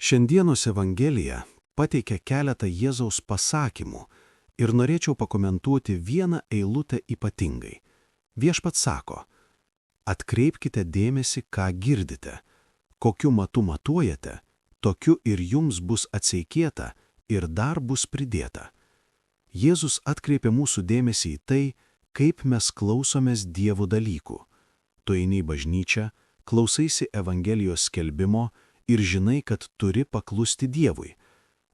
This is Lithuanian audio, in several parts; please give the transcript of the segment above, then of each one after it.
Šiandienos Evangelija pateikia keletą Jėzaus pasakymų ir norėčiau pakomentuoti vieną eilutę ypatingai. Viešpats sako: atkreipkite dėmesį, ką girdite, kokiu matu matuojate, tokiu ir jums bus atseikėta ir dar bus pridėta. Jėzus atkreipia mūsų dėmesį į tai, kaip mes klausomės Dievo dalykų. Tu eini į bažnyčią, klausaisi Evangelijos skelbimo ir žinai, kad turi paklusti Dievui.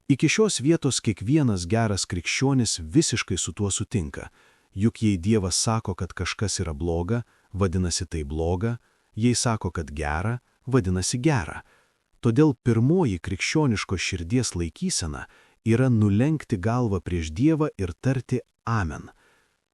Iki šios vietos kiekvienas geras krikščionis visiškai su tuo sutinka, juk jei Dievas sako, kad kažkas yra bloga, vadinasi tai bloga, jei sako, kad gera, vadinasi gera. Todėl pirmoji krikščioniško širdies laikysena yra nulenkti galvą prieš Dievą ir tarti Amen.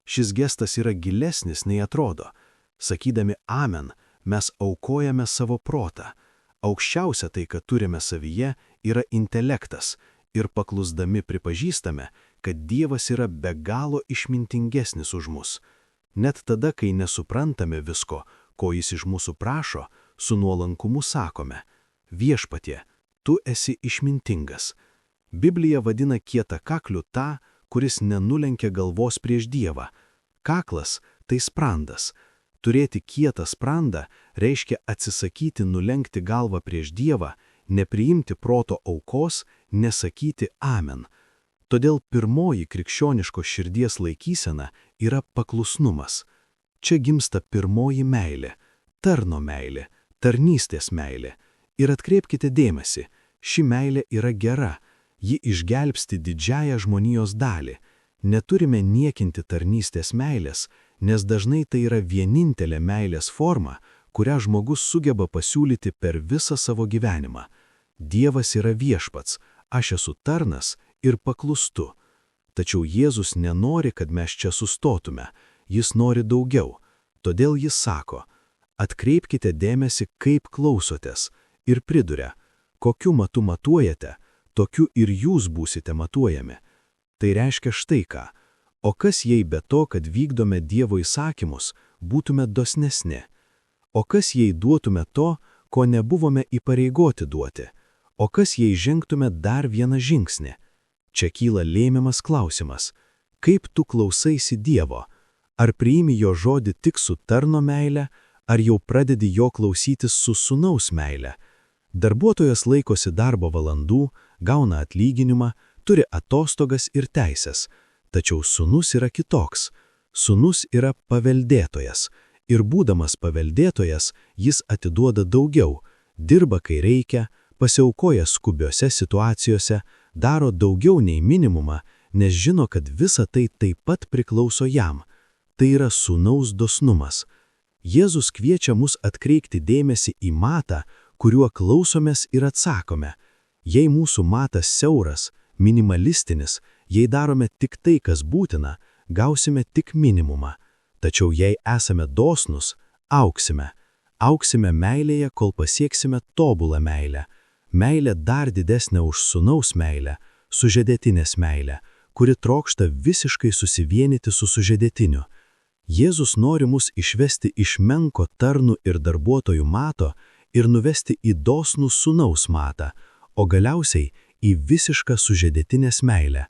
Šis gestas yra gilesnis nei atrodo. Sakydami Amen, mes aukojame savo protą. Aukščiausia tai, kad turime savyje, yra intelektas ir paklusdami pripažįstame, kad Dievas yra be galo išmintingesnis už mus. Net tada, kai nesuprantame visko, ko Jis iš mūsų prašo, su nuolankumu sakome: Viešpatie, Tu esi išmintingas. Biblija vadina kietakakliu tą, kuris nenulenkia galvos prieš Dievą. Kaklas – tai sprandas. Turėti kietą sprandą reiškia atsisakyti nulenkti galvą prieš Dievą, nepriimti proto aukos, nesakyti Amen. Todėl pirmoji krikščioniško širdies laikysena yra paklusnumas. Čia gimsta pirmoji meilė, tarno meilė, tarnystės meilė. Ir atkreipkite dėmesį, ši meilė yra gera, ji išgelbsti didžiąją žmonijos dalį. Neturime niekinti tarnystės meilės, nes dažnai tai yra vienintelė meilės forma, kurią žmogus sugeba pasiūlyti per visą savo gyvenimą. Dievas yra viešpats, aš esu tarnas ir paklūstu. Tačiau Jėzus nenori, kad mes čia sustotume, jis nori daugiau. Todėl jis sako: atkreipkite dėmesį, kaip klausotės, ir priduria: kokiu matu matuojate, tokiu ir jūs būsite matuojami. Tai reiškia štai ką: o kas jei be to, kad vykdome Dievo įsakymus, būtume dosnesni? O kas jei duotume to, ko nebuvome įpareigoti duoti? O kas jei žengtume dar vieną žingsnį? Čia kyla lėmiamas klausimas: kaip tu klausaisi Dievo? Ar priimi jo žodį tik su tarno meile, ar jau pradedi jo klausytis su sūnaus meile? Darbuotojas laikosi darbo valandų, gauna atlyginimą, turi atostogas ir teisės. Tačiau sūnus yra kitoks. Sūnus yra paveldėtojas. Ir būdamas paveldėtojas, jis atiduoda daugiau, dirba kai reikia, pasiaukoja skubiose situacijose, daro daugiau nei minimumą, nes žino, kad visa tai taip pat priklauso jam. Tai yra sūnaus dosnumas. Jėzus kviečia mus atkreipti dėmesį į matą, kuriuo klausomės ir atsakome. Jei mūsų matas siauras, minimalistinis, jei darome tik tai, kas būtina, gausime tik minimumą. Tačiau jei esame dosnus, auksime. Auksime meilėje, kol pasieksime tobulą meilę. Meilė dar didesnė už sūnaus meilę, sužadėtinės meilę, kuri trokšta visiškai susivienyti su sužadėtiniu. Jėzus nori mus išvesti iš menko tarnų ir darbuotojų mato ir nuvesti į dosnų sūnaus matą, o galiausiai į visišką sužadėtinės meilę.